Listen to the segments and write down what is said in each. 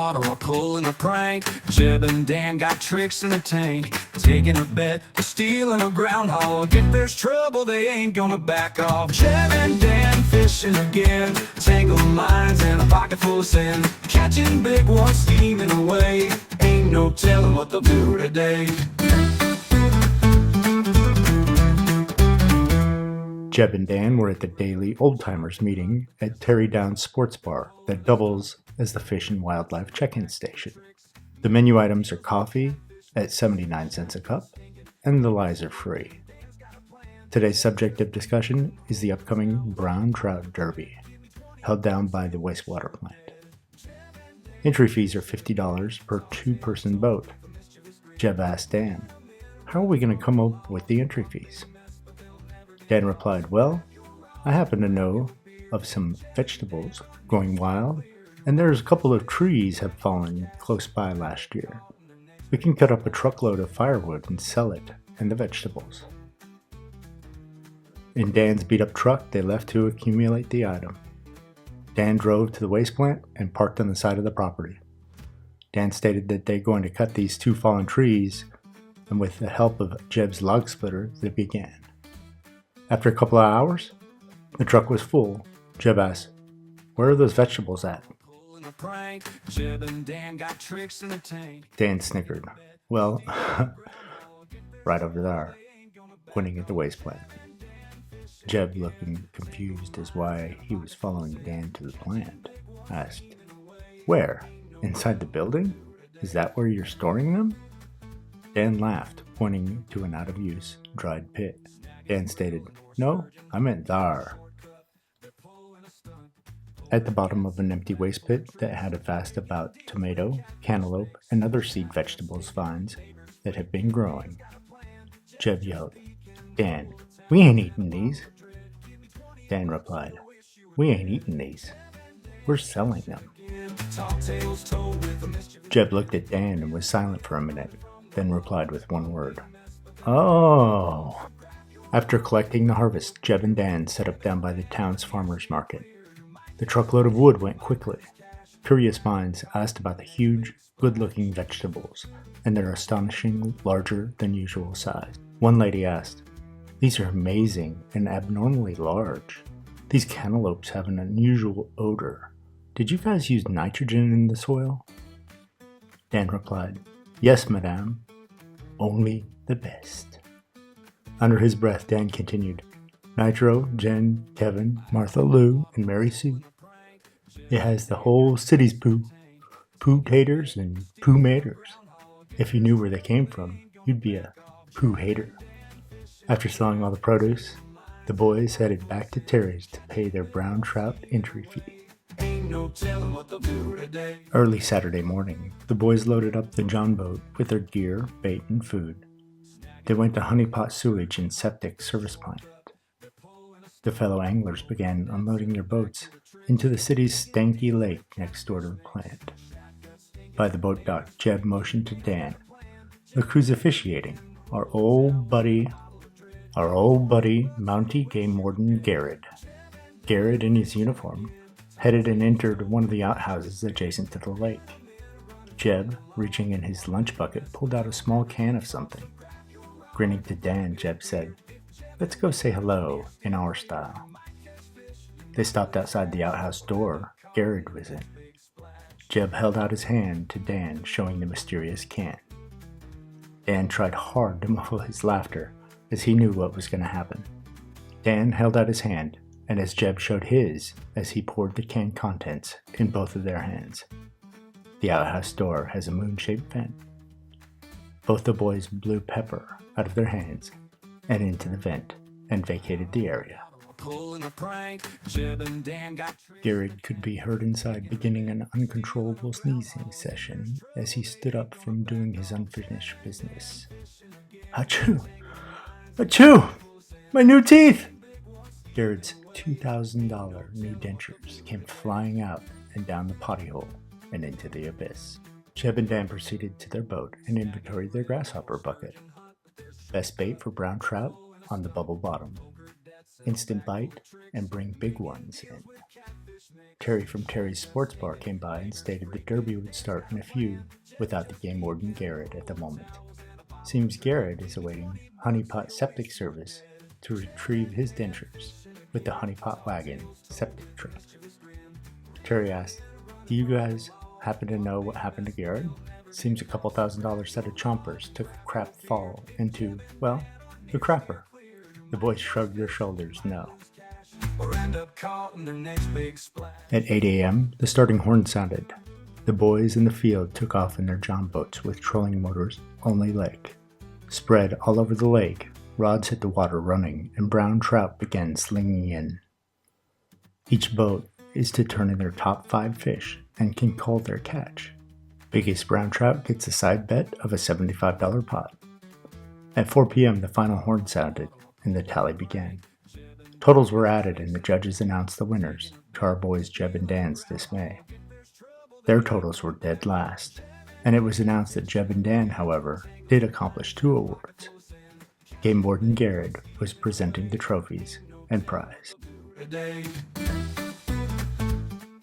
water or pulling a prank. Jeb and Dan got tricks in the tank, taking a bet to stealing a groundhog. If there's trouble, they ain't gonna back off. Jeb and Dan fishing again, tangled lines and a pocket full of sand, catching big ones, steaming away. Ain't no telling what they'll do today. Jeb and Dan were at the daily old-timers meeting at Terry Down's sports bar that doubles as the Fish and Wildlife check-in station. The menu items are coffee at 79 cents a cup, and the lies are free. Today's subject of discussion is the upcoming Brown Trout Derby, held down by the wastewater plant. Entry fees are $50 per two-person boat. Jeb asked Dan, "How are we going to come up with the entry fees?" Dan replied, "Well, I happen to know of some vegetables going wild, and there's a couple of trees have fallen close by last year. We can cut up a truckload of firewood and sell it and the vegetables." In Dan's beat-up truck, they left to accumulate the item. Dan drove to the waste plant and parked on the side of the property. Dan stated that they're going to cut these two fallen trees, and with the help of Jeb's log splitter, they began. After a couple of hours, the truck was full. Jeb asked, "Where are those vegetables at?" Dan snickered. "Well, right over there," pointing at the waste plant. Jeb, looking confused as why he was following Dan to the plant, asked, "Where? Inside the building? Is that where you're storing them?" Dan laughed, pointing to an out-of-use, dried pit. Dan stated, "No, I meant there." At the bottom of an empty waste pit that had a vast about tomato, cantaloupe, and other seed vegetables vines that had been growing, Jeb yelled, "Dan, we ain't eating these." Dan replied, "We ain't eating these. We're selling them." Jeb looked at Dan and was silent for a minute, then replied with one word, "Oh." After collecting the harvest, Jeb and Dan set up down by the town's farmer's market. The truckload of wood went quickly. Curious minds asked about the huge, good-looking vegetables and their astonishing larger than usual size. One lady asked, "These are amazing and abnormally large. These cantaloupes have an unusual odor. Did you guys use nitrogen in the soil?" Dan replied, "Yes, madame. Only the best." Under his breath, Dan continued, "Nitro, Jen, Kevin, Martha, Lou, and Mary Sue. It has the whole city's poo. Poo-taters and poo-maters. If you knew where they came from, you'd be a poo-hater." After selling all the produce, the boys headed back to Terry's to pay their brown trout entry fee. Early Saturday morning, the boys loaded up the John boat with their gear, bait, and food. They went to Honeypot Sewage and Septic Service Plant. The fellow anglers began unloading their boats into the city's stanky lake next door to the plant. By the boat dock, Jeb motioned to Dan. "Look who's officiating. Our old buddy, Mountie Game Warden Garrett." Garrett, in his uniform, headed and entered one of the outhouses adjacent to the lake. Jeb, reaching in his lunch bucket, pulled out a small can of something. Grinning to Dan, Jeb said, "Let's go say hello in our style." They stopped outside the outhouse door Garrett was in. Jeb held out his hand to Dan, showing the mysterious can. Dan tried hard to muffle his laughter, as he knew what was going to happen. Dan held out his hand, and as Jeb showed his, as he poured the can contents in both of their hands. The outhouse door has a moon-shaped vent. Both the boys blew pepper out of their hands and into the vent and vacated the area. Garrett could be heard inside beginning an uncontrollable sneezing session as he stood up from doing his unfinished business. "Achoo! Achoo! My new teeth!" Garrett's $2,000 new dentures came flying out and down the potty hole and into the abyss. Jeb and Dan proceeded to their boat and inventoried their grasshopper bucket. Best bait for brown trout on the bubble bottom. Instant bite and bring big ones in. Terry from Terry's Sports Bar came by and stated the derby would start in a few without the game warden Garrett at the moment. Seems Garrett is awaiting Honeypot Septic Service to retrieve his dentures with the Honeypot Wagon septic truck. Terry asked, "Do you guys happen to know what happened to Garrett? Seems a couple $1,000 set of chompers took a crap fall into, well, the crapper." The boys shrugged their shoulders no. At 8 a.m., the starting horn sounded. The boys in the field took off in their john boats with trolling motors only lake. Spread all over the lake, rods hit the water running, and brown trout began slinging in. Each boat is to turn in their top 5 fish and can call their catch. Biggest brown trout gets a side bet of a $75 pot. At 4 p.m., the final horn sounded, and the tally began. Totals were added, and the judges announced the winners, to our boys Jeb and Dan's dismay. Their totals were dead last, and it was announced that Jeb and Dan, however, did accomplish 2 awards. Game warden Garrett was presenting the trophies and prize.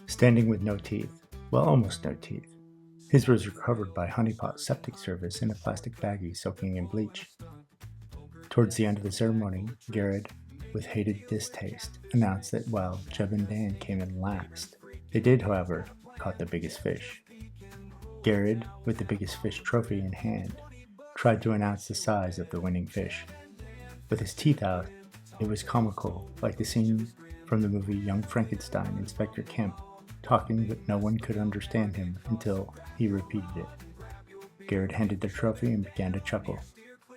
Standing with no teeth, well, almost no teeth. His was recovered by Honeypot Septic Service in a plastic baggie soaking in bleach. Towards the end of the ceremony, Garrett, with hated distaste, announced that while Jeb and Dan came in last, they did, however, caught the biggest fish. Garrett, with the biggest fish trophy in hand, tried to announce the size of the winning fish. With his teeth out, it was comical, like the scene from the movie Young Frankenstein, Inspector Kemp, talking but no one could understand him until he repeated it. Garrett handed the trophy and began to chuckle.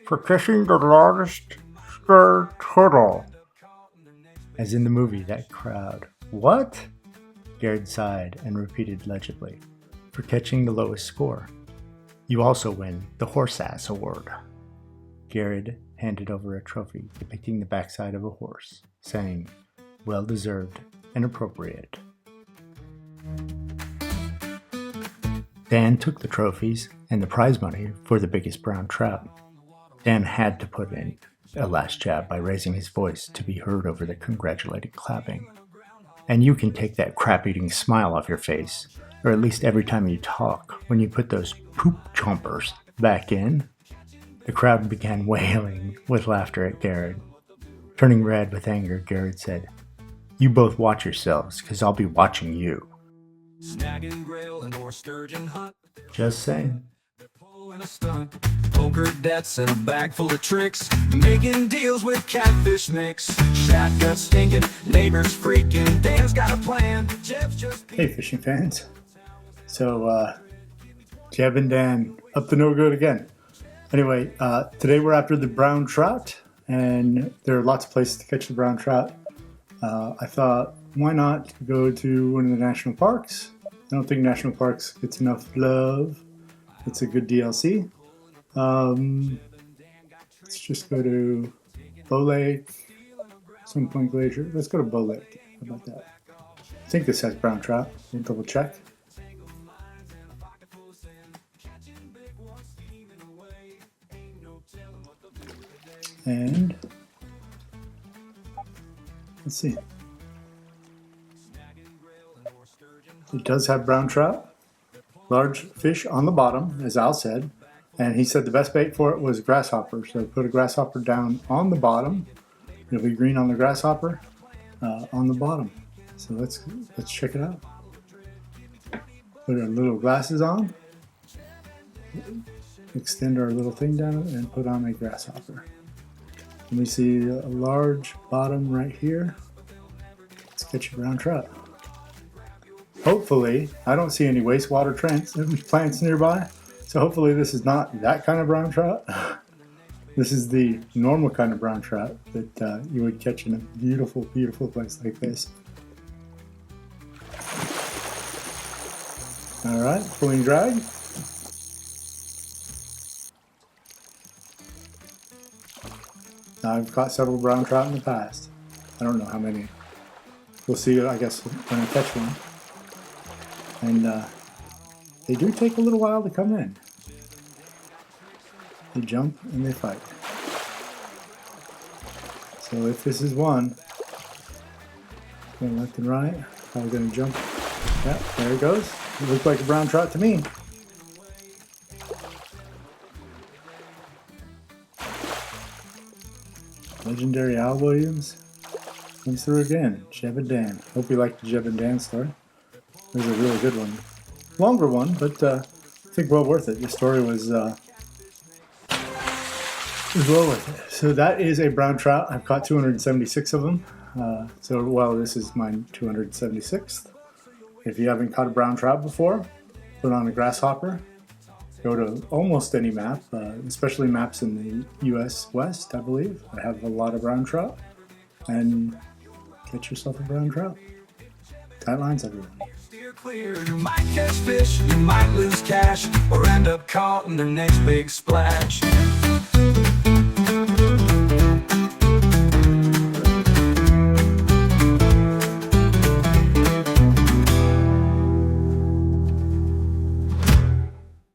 "For catching the largest turtle." As in the movie, that crowd, "What?" Garrett sighed and repeated legibly, "For catching the lowest score. You also win the Horse Ass Award." Garrett handed over a trophy depicting the backside of a horse, saying, "Well deserved and appropriate." Dan took the trophies and the prize money for the biggest brown trout. Dan had to put in a last jab by raising his voice to be heard over the congratulating clapping. And you can take that crap-eating smile off your face, or at least every time you talk, when you put those poop chompers back in. The crowd began wailing with laughter at Garrett. Turning red with anger, Garrett said, "You both watch yourselves, 'cause I'll be watching you." Snagging grill and or sturgeon hunt. Just saying. Pulling a stunt. Poker debts and a bag full of tricks. Making deals with catfish mix. Shotgun stinking, neighbors freaking. Dan's got a plan. Jeb's just... Hey fishing fans. So, Jeb and Dan up to no good again. Anyway, today we're after the brown trout, and there are lots of places to catch the brown trout. I thought, why not go to one of the national parks? I don't think national parks gets enough love. It's a good DLC. Let's just go to Bow Lake, Sun Point Glacier. Let's go to Bow Lake. How about that? I think this has brown trout. We'll double check. And let's see. It does have brown trout, large fish on the bottom, as Al said, and he said the best bait for it was grasshopper. So put a grasshopper down on the bottom. It'll be green on the grasshopper on the bottom. So let's check it out. Put our little glasses on, extend our little thing down, and put on a grasshopper. And we see a large bottom right here. Let's catch a brown trout. Hopefully, I don't see any wastewater plants nearby, so hopefully this is not that kind of brown trout. This is the normal kind of brown trout that you would catch in a beautiful, beautiful place like this. All right, pulling drag. Now, I've caught several brown trout in the past. I don't know how many. We'll see, I guess, when I catch one. And they do take a little while to come in. They jump and they fight. So if this is one, go left and right. Probably gonna jump. Yeah, there it goes. It looked like a brown trout to me. Legendary Al Williams comes through again. Jeb Dan. Hope you liked the Jeb Dan story. It was a really good one. Longer one, but I think well worth it. The story was well worth it. So that is a brown trout. I've caught 276 of them. This is my 276th. If you haven't caught a brown trout before, put on a grasshopper. Go to almost any map, especially maps in the U.S. West, I believe. I have a lot of brown trout. And get yourself a brown trout. Tight lines, everyone. Steer clear, you might catch fish, you might lose cash, or end up caught in their next big splash.